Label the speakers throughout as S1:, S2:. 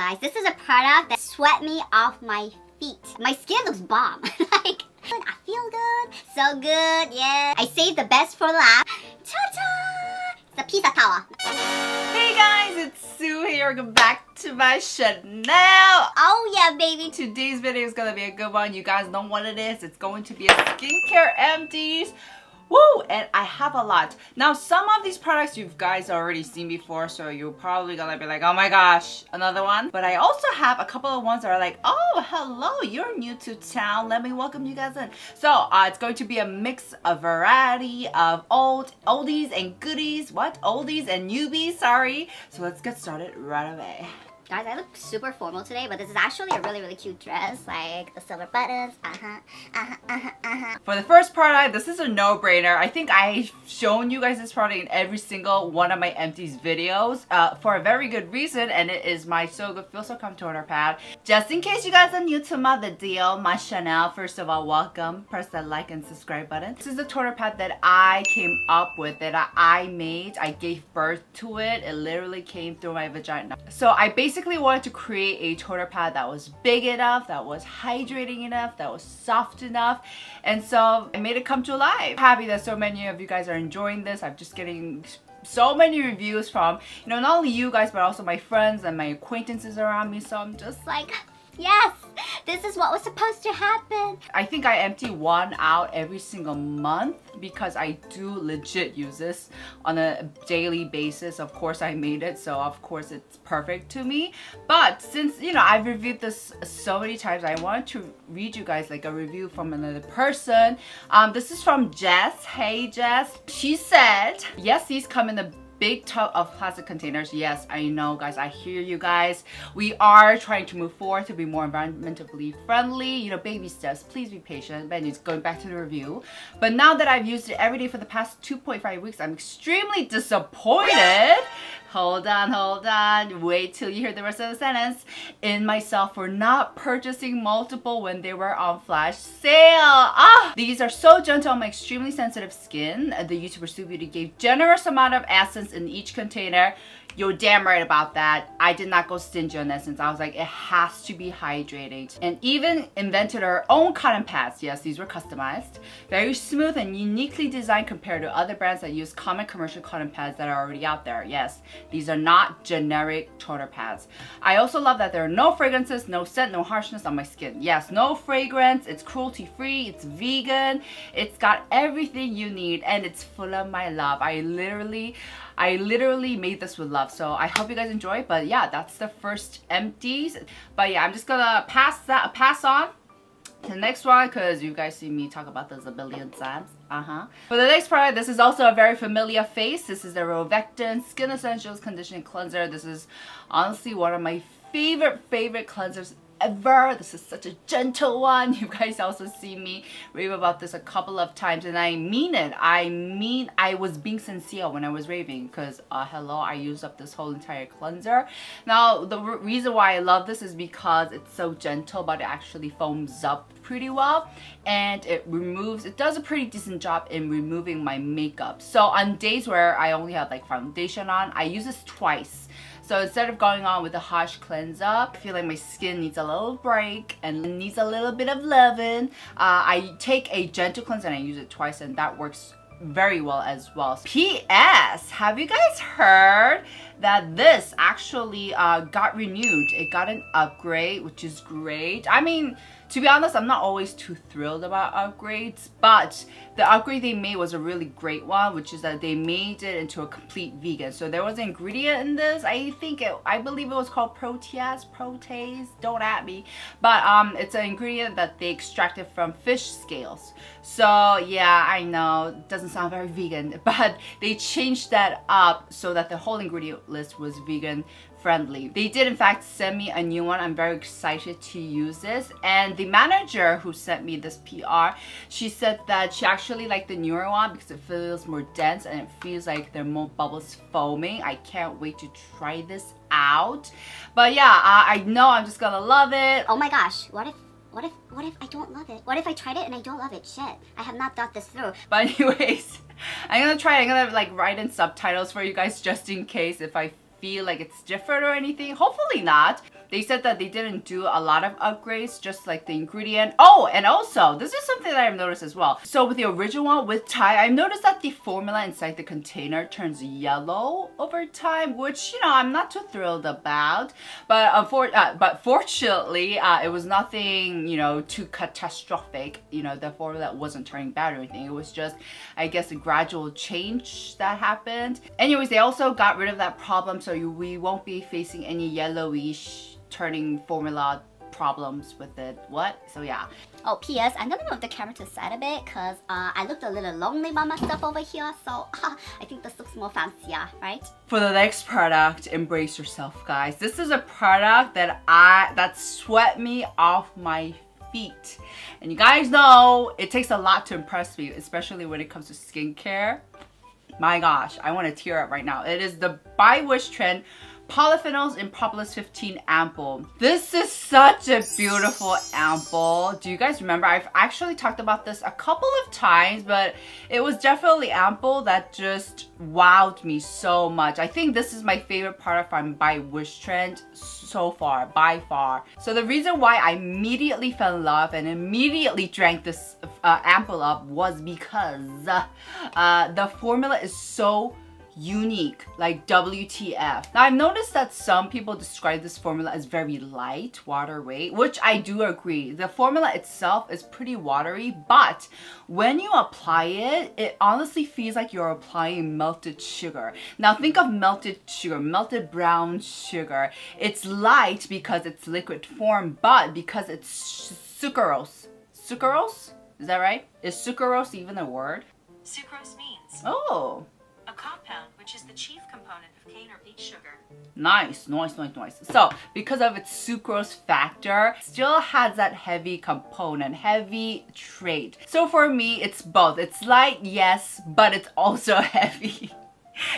S1: guys, this is a product that sweat me off my feet. My skin looks bomb. Like, I feel good, so good, yeah. I saved the best for last. Ta-ta! It's a pizza tower.
S2: Hey guys, it's Sue here. Welcome back to my channel.
S1: Oh yeah, baby.
S2: Today's video is gonna be a good one. You guys know what it is. It's going to be a skincare empties. Woo! And I have a lot. Now, some of these products you guys already seen before, so you're probably gonna be like, oh my gosh, another one. But I also have a couple of ones that are like, oh, hello, you're new to town. Let me welcome you guys in. So, it's going to be a mix, a variety of oldies and goodies. What? Oldies and newbies, sorry. So let's get started right away.
S1: Guys, I look super formal today, but this is actually a really cute dress. Like the silver buttons.
S2: For the first product, this is a no-brainer. I think I've shown you guys this product in every single one of my empties videos for a very good reason, and it is my So Good Feel So Calm toner pad. Just in case you guys are new to my video, my channel, first of all, welcome. Press that like and subscribe button. This is the toner pad that I came up with, that I made. I gave birth to it. It literally came through my vagina. So I basically wanted to create a toner pad that was big enough, that was hydrating enough, that was soft enough, and so I made it come to life. Happy that so many of you guys are enjoying this. I'm just getting so many reviews from, you know, not only you guys but also my friends and my acquaintances around me, so I'm just like,
S1: Yes, this is what was supposed to happen.
S2: I think I empty one out every single month because I do legit use this on a daily basis. Of course, I made it, so of course it's perfect to me. But since, you know, I've reviewed this so many times, I wanted to read you guys like a review from another person. This is from Jess. Hey Jess. She said, yes, these come in a big tub of plastic containers. Yes, I know guys, I hear you guys. We are trying to move forward to be more environmentally friendly, you know, baby steps. Please be patient. But it's going back to the review. But now that I've used it every day for the past 2.5 weeks, I'm extremely disappointed. Hold on, wait till you hear the rest of the sentence. In myself for not purchasing multiple when they were on flash sale. These are so gentle on my extremely sensitive skin. The YouTuber Sue Beauty gave generous amount of essence in each container. You're damn right about that. I did not go stingy on essence. I was like, it has to be hydrating. And even invented our own cotton pads. Yes, these were customized. Very smooth and uniquely designed compared to other brands that use common commercial cotton pads that are already out there. Yes, these are not generic toner pads. I also love that there are no fragrances, no scent, no harshness on my skin. Yes, no fragrance. It's cruelty-free. It's vegan. It's got everything you need, and it's full of my love. I literally made this with love, so I hope you guys enjoy. But yeah, that's the first empties. But yeah, I'm just gonna pass on to the next one because you guys see me talk about this a billion times. For the next product, this is also a very familiar face. This is the Rovectin Skin Essentials Conditioning Cleanser. This is honestly one of my favorite cleansers ever. This is such a gentle one. You guys also see me rave about this a couple of times, and I mean it. I was being sincere when I was raving because hello, I used up this whole entire cleanser. Now the reason why I love this is because it's so gentle, but it actually foams up pretty well, and it does a pretty decent job in removing my makeup. So on days where I only have like foundation on, I use this twice. So instead of going on with a harsh cleanser, I feel like my skin needs a little break and needs a little bit of loving. I take a gentle cleanser and I use it twice, and that works very well as well. P.S. Have you guys heard that this actually got renewed? It got an upgrade, which is great. I mean, to be honest, I'm not always too thrilled about upgrades, but the upgrade they made was a really great one, which is that they made it into a complete vegan. So there was an ingredient in this. I believe it was called protease, don't at me. But it's an ingredient that they extracted from fish scales. So yeah, I know, it doesn't sound very vegan, but they changed that up so that the whole ingredient list was vegan friendly. They did in fact send me a new one. I'm very excited to use this, and the manager who sent me this PR, she said that she actually liked the newer one because it feels more dense and it feels like there are more bubbles foaming. I can't wait to try this out. But yeah, I know I'm just gonna love it.
S1: Oh my gosh, what if I don't love it? What if I tried it and I don't love it? Shit, I have not thought this through.
S2: But anyways, I'm gonna like write in subtitles for you guys just in case if I feel like it's different or anything. Hopefully not. They said that they didn't do a lot of upgrades, just like the ingredient. Oh, and also, this is something that I've noticed as well. So with the original one, with Thai, I've noticed that the formula inside the container turns yellow over time, which, you know, I'm not too thrilled about. But fortunately, it was nothing, you know, too catastrophic. You know, the formula wasn't turning bad or anything. It was just, I guess, a gradual change that happened. Anyways, they also got rid of that problem, so we won't be facing any yellowish turning formula problems with it. What? So yeah.
S1: Oh, P.S. I'm gonna move the camera to the side a bit because I looked a little lonely by myself over here, so I think this looks more fancier, right?
S2: For the next product, embrace yourself, guys. This is a product that swept me off my feet. And you guys know it takes a lot to impress me, especially when it comes to skincare. My gosh, I want to tear up right now. It is the by Wishtrend Polyphenols in Propolis 15 Ampoule. This is such a beautiful ampoule. Do you guys remember? I've actually talked about this a couple of times, but it was definitely ampoule that just wowed me so much. I think this is my favorite product from by Wishtrend so far, by far. So the reason why I immediately fell in love and immediately drank this ampoule up was because the formula is so unique, like WTF. Now I've noticed that some people describe this formula as very light, water weight, which I do agree. The formula itself is pretty watery, but when you apply it, it honestly feels like you're applying melted sugar. Now think of melted sugar, melted brown sugar. It's light because it's liquid form, but because it's sucrose. Sucrose? Is that right? Is sucrose even a word?
S3: Sucrose means
S2: a
S3: compound which is the chief component of cane or beet sugar.
S2: Nice. So, because of its sucrose factor, still has that heavy component, heavy trait. So for me, it's both. It's light, yes, but it's also heavy.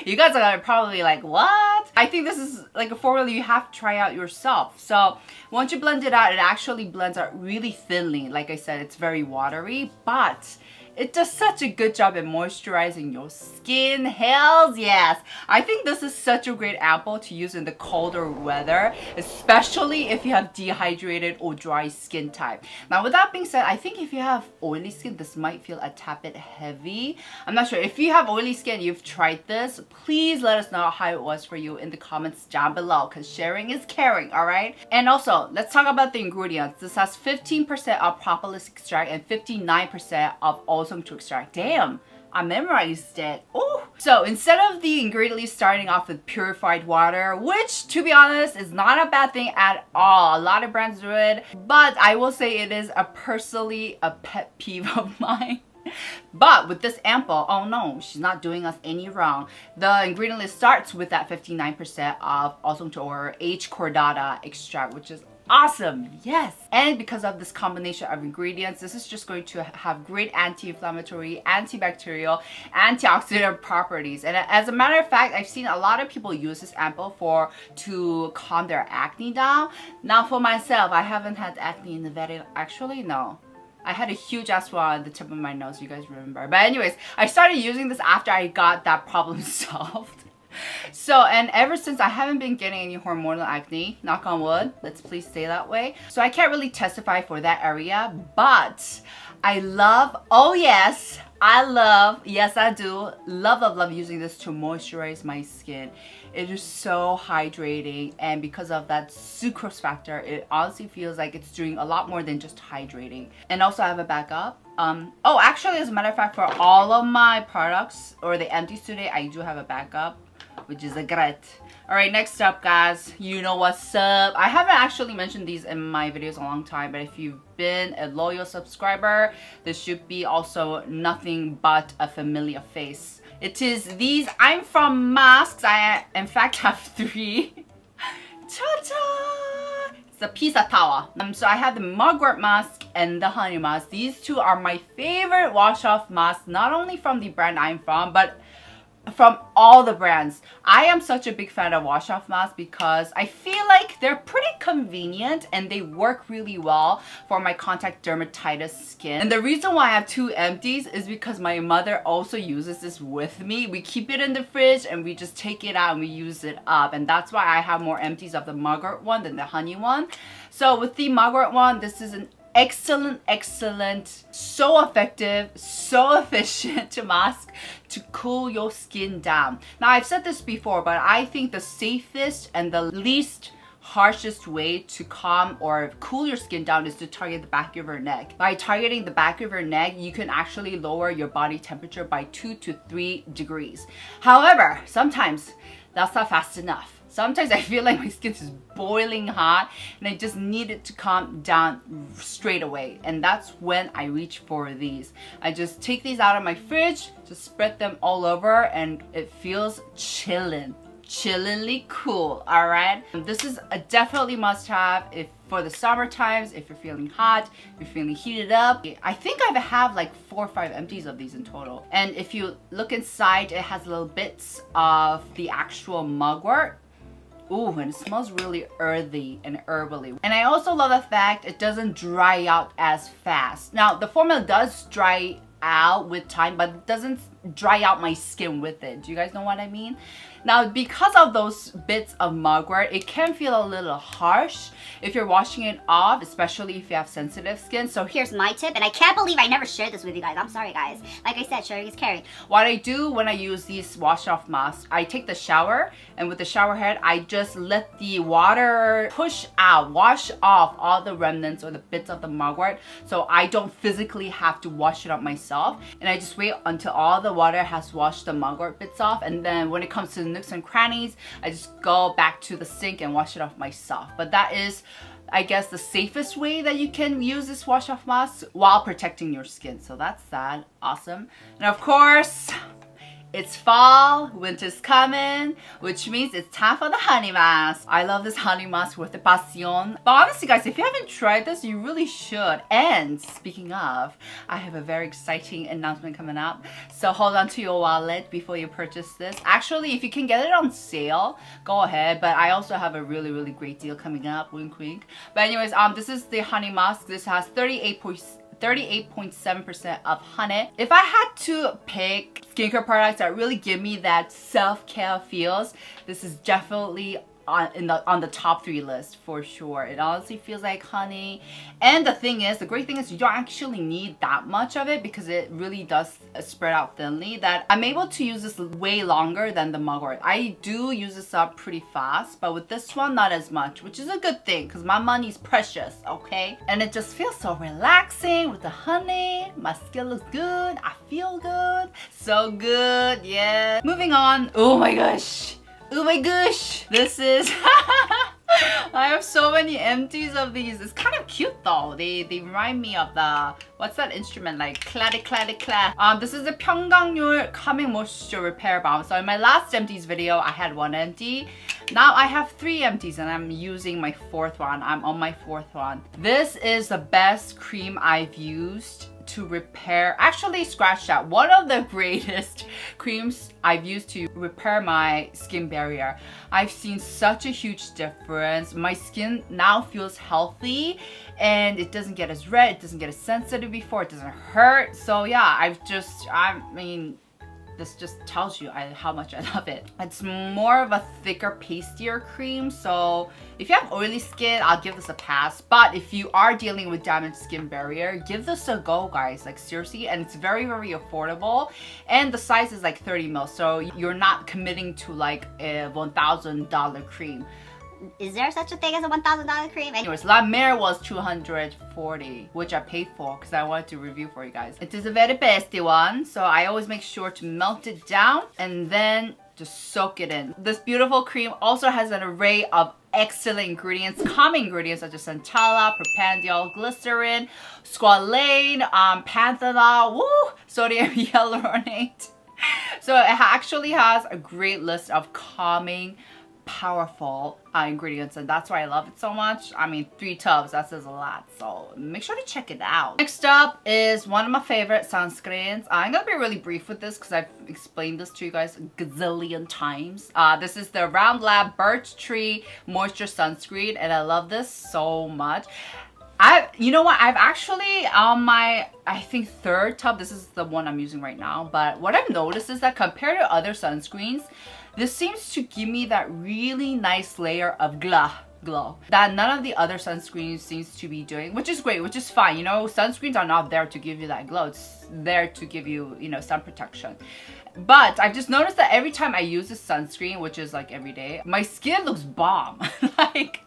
S2: You guys are probably like, what? I think this is like a formula you have to try out yourself. So once you blend it out, it actually blends out really thinly. Like I said, it's very watery, but it does such a good job at moisturizing your skin. Hells yes. I think this is such a great ampoule to use in the colder weather, especially if you have dehydrated or dry skin type. Now with that being said, I think if you have oily skin, this might feel a tad bit heavy. I'm not sure. If you have oily skin, you've tried this, please let us know how it was for you in the comments down below, because sharing is caring, alright? And also, let's talk about the ingredients. This has 15% of propolis extract and 59% of awesome to extract. Damn, I memorized it. Oh, so instead of the ingredient starting off with purified water, which to be honest is not a bad thing at all. A lot of brands do it, but I will say it is personally a pet peeve of mine. But with this ampoule, oh no, she's not doing us any wrong. The ingredient list starts with that 59% of awesome to or H. cordata extract, which is awesome, yes. And because of this combination of ingredients, this is just going to have great anti-inflammatory, antibacterial, antioxidant properties. And as a matter of fact, I've seen a lot of people use this ampoule to calm their acne down. Now for myself, I haven't had acne in a very, actually no. I had a huge ass one on the tip of my nose, you guys remember. But anyways, I started using this after I got that problem solved. So, and ever since I haven't been getting any hormonal acne, knock on wood, let's please stay that way. So I can't really testify for that area, but I love, oh yes, I love, yes I do, love using this to moisturize my skin. It is so hydrating, and because of that sucrose factor, it honestly feels like it's doing a lot more than just hydrating. And also I have a backup. Oh, actually, as a matter of fact, for all of my products or the empties today, I do have a backup, which is a great. Alright, next up guys, you know what's up. I haven't actually mentioned these in my videos a long time, but if you've been a loyal subscriber, this should be also nothing but a familiar face. It is these Aimfrom masks. I in fact have 3. Ta-ta! It's the pizza tower. So I have the Mugwort Mask and the Honey Mask. These two are my favorite wash-off masks, not only from the brand I'm from, but from all the brands. I am such a big fan of wash off masks because I feel like they're pretty convenient and they work really well for my contact dermatitis skin. And the reason why I have 2 empties is because my mother also uses this with me. We keep it in the fridge and we just take it out and we use it up, and that's why I have more empties of the Mugwort one than the honey one. So with the Mugwort one, this is an excellent, so effective, so efficient mask to cool your skin down. Now, I've said this before, but I think the safest and the least harshest way to calm or cool your skin down is to target the back of your neck. By targeting the back of your neck, you can actually lower your body temperature by 2 to 3 degrees. However, sometimes that's not fast enough. Sometimes I feel like my skin is boiling hot and I just need it to calm down straight away. And that's when I reach for these. I just take these out of my fridge, just spread them all over, and it feels chillingly cool, all right? This is a definitely must have if for the summer times, if you're feeling hot, if you're feeling heated up. I think I have like 4 or 5 empties of these in total. And if you look inside, it has little bits of the actual mugwort. Ooh, and it smells really earthy and herbally. And I also love the fact it doesn't dry out as fast. Now, the formula does dry out with time, but it doesn't dry out my skin with it. Do you guys know what I mean? Now, because of those bits of mugwort, it can feel a little harsh if you're washing it off, especially if you have sensitive skin. So
S1: Here's my tip, and I can't believe I never shared this with you guys. I'm sorry, guys. Like I said, sharing is caring.
S2: what I do when I use these wash off masks, I take the shower, and with the shower head, I just let the water push out, wash off all the remnants or the bits of the mugwort, so I don't physically have to wash it up myself. And I just wait until all the water has washed the mugwort bits off, and then when it comes to the nooks and crannies, I just go back to the sink and wash it off myself. But that is, I guess, the safest way that you can use this wash off mask while protecting your skin. So that's that. Awesome. And of course, it's fall, winter's coming, which means it's time for the honey mask. I love this honey mask with the passion. But honestly, guys, if you haven't tried this, you really should. And speaking of, I have a very exciting announcement coming up. So hold on to your wallet before you purchase this. Actually, if you can get it on sale, go ahead. But I also have a really great deal coming up. Wink, wink. But anyways, this is the honey mask. This has 38.7% of honey. If I had to pick skincare products that really give me that self-care feels, this is definitely on the top 3 list for sure. It honestly feels like honey. And the great thing is you don't actually need that much of it because it really does spread out thinly, that I'm able to use this way longer than the mugwort. I do use this up pretty fast, but with this one, not as much, which is a good thing because my money's precious, okay? And it just feels so relaxing with the honey. My skin looks good. I feel good. So good, yeah. Moving on. Oh my gosh. Oh my gosh, this is I have so many empties of these. It's kind of cute though. They remind me of the, what's that instrument, like clady. This is the 평강률 Calming Moisture Repair Balm. So in my last empties video, I had 1 empty. Now I have 3 empties and I'm using my 4th one. I'm on my 4th one. This is the best cream I've used to repair, actually scratch that, one of the greatest creams I've used to repair my skin barrier. I've seen such a huge difference. My skin now feels healthy and it doesn't get as red, it doesn't get as sensitive before, it doesn't hurt. So yeah, this just tells you how much I love it. It's more of a thicker, pastier cream, so if you have oily skin, I'll give this a pass. But if you are dealing with damaged skin barrier, give this a go, guys. Like seriously, and it's very affordable. And the size is like 30 ml, so you're not committing to like a $1,000 cream.
S1: Is there such a thing as a $1,000 cream?
S2: Anyways, La Mer was $240, which I paid for because I wanted to review for you guys. It is a very pasty one, so I always make sure to melt it down and then just soak it in. This beautiful cream also has an array of excellent ingredients, common ingredients such as centella, propanediol, glycerin, squalane, panthenol, sodium hyaluronate. So it actually has a great list of calming powerful ingredients, and that's why I love it so much. I mean, 3 tubs, that says a lot, so make sure to check it out. Next up is one of my favorite sunscreens. I'm gonna be really brief with this because I've explained this to you guys a gazillion times. This is the Round Lab Birch Tree Moisture Sunscreen, and I love this so much. You know what, I've actually on my, I think 3rd tub, this is the one I'm using right now, but what I've noticed is that compared to other sunscreens, this seems to give me that really nice layer of glow that none of the other sunscreens seems to be doing, which is great, which is fine. You know, sunscreens are not there to give you that glow. It's there to give you, you know, sun protection. But I've just noticed that every time I use this sunscreen, which is like every day, my skin looks bomb. Like,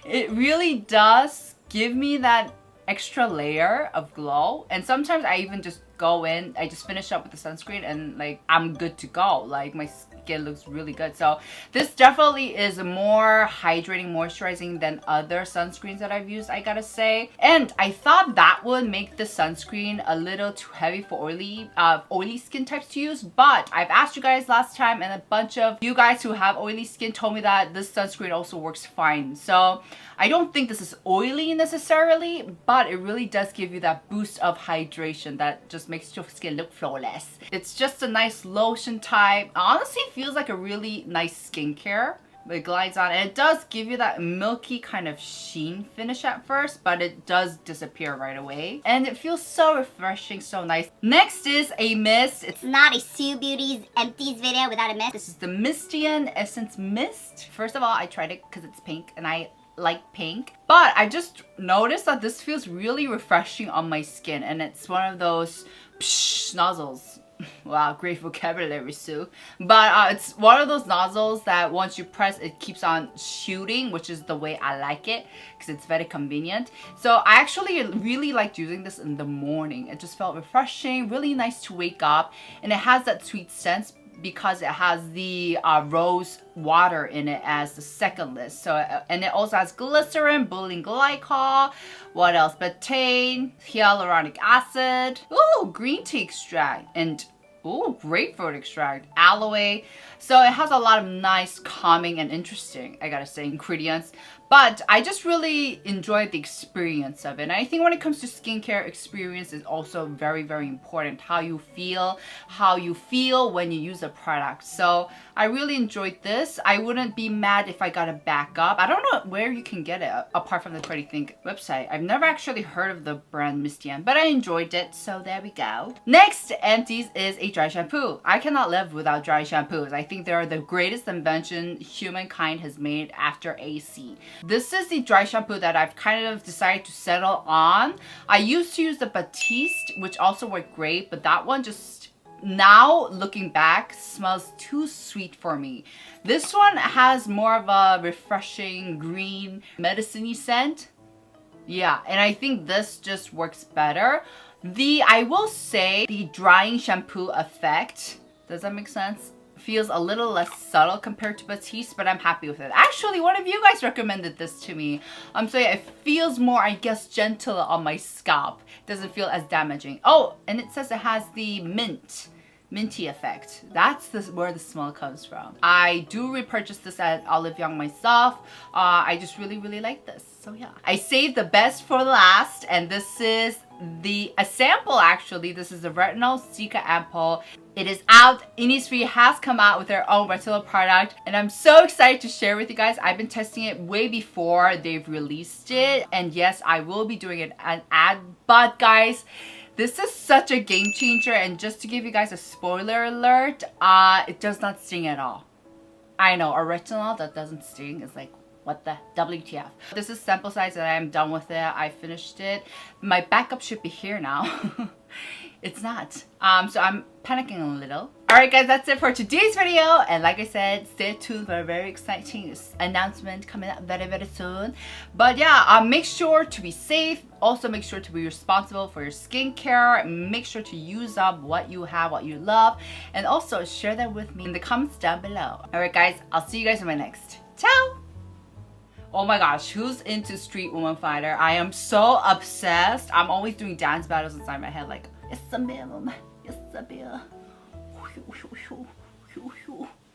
S2: it really does give me that extra layer of glow. And sometimes I even just go in, I just finish up with the sunscreen and like I'm good to go. Like my skin looks really good. So this definitely is more hydrating, moisturizing than other sunscreens that I've used, I gotta say. And I thought that would make the sunscreen a little too heavy for oily skin types to use, but I've asked you guys last time and a bunch of you guys who have oily skin told me that this sunscreen also works fine. So I don't think this is oily necessarily, but it really does give you that boost of hydration that just makes your skin look flawless. It's just a nice lotion type. Honestly, it feels like a really nice skincare. It glides on, and it does give you that milky kind of sheen finish at first, but it does disappear right away. And it feels so refreshing, so nice. Next is a mist. It's
S1: not a Sue Beauty's empties video without a mist.
S2: This is the Mistian Essence Mist. First of all, I tried it because it's pink and I like pink, but I just noticed that this feels really refreshing on my skin, and it's one of those nozzles. Wow, great vocabulary, Sue. But it's one of those nozzles that once you press, it keeps on shooting, which is the way I like it because it's very convenient. So I actually really liked using this in the morning. It just felt refreshing, really nice to wake up, and it has that sweet scent because it has the rose water in it as the second list. So and it also has glycerin, butylene glycol, what else? Betaine, hyaluronic acid, ooh, green tea extract, and ooh, grapefruit extract, aloe. So it has a lot of nice, calming, and interesting, I gotta say, ingredients. But I just really enjoyed the experience of it. And I think when it comes to skincare, experience is also very, very important. How you feel when you use a product. So I really enjoyed this. I wouldn't be mad if I got a backup. I don't know where you can get it apart from the Pretty Think website. I've never actually heard of the brand Mistian, but I enjoyed it. So there we go. Next empties is a dry shampoo. I cannot live without dry shampoos. I think they are the greatest invention humankind has made after AC. This is the dry shampoo that I've kind of decided to settle on. I used to use the Batiste, which also worked great, but that one just, now looking back, smells too sweet for me. This one has more of a refreshing green medicine-y scent. Yeah, and I think this just works better. I will say the drying shampoo effect, does that make sense? Feels a little less subtle compared to Batiste, but I'm happy with it. Actually, one of you guys recommended this to me. So yeah, it feels more, I guess, gentle on my scalp. It doesn't feel as damaging. Oh, and it says it has the minty effect. That's where the smell comes from. I do repurchase this at Olive Young myself. I just really, really like this. So yeah. I saved the best for last, and this is a sample actually. This is the Retinol Cica Ampoule. It is out. Innisfree has come out with their own retinol product, and I'm so excited to share with you guys. I've been testing it way before they've released it, and yes, I will be doing an ad, but guys, this is such a game changer. And just to give you guys a spoiler alert, it does not sting at all. I know, a retinol that doesn't sting is like, what the WTF. This is sample size and I'm done with it. I finished it. My backup should be here now. It's not. So I'm panicking a little. Alright guys, that's it for today's video. And like I said, stay tuned for a very exciting announcement coming up very, very soon. But yeah, make sure to be safe. Also make sure to be responsible for your skincare. Make sure to use up what you have, what you love. And also share that with me in the comments down below. Alright guys, I'll see you guys in my next. Ciao! Oh my gosh, who's into Street Woman Fighter? I am so obsessed. I'm always doing dance battles inside my head like, it's a bill, it's a bill.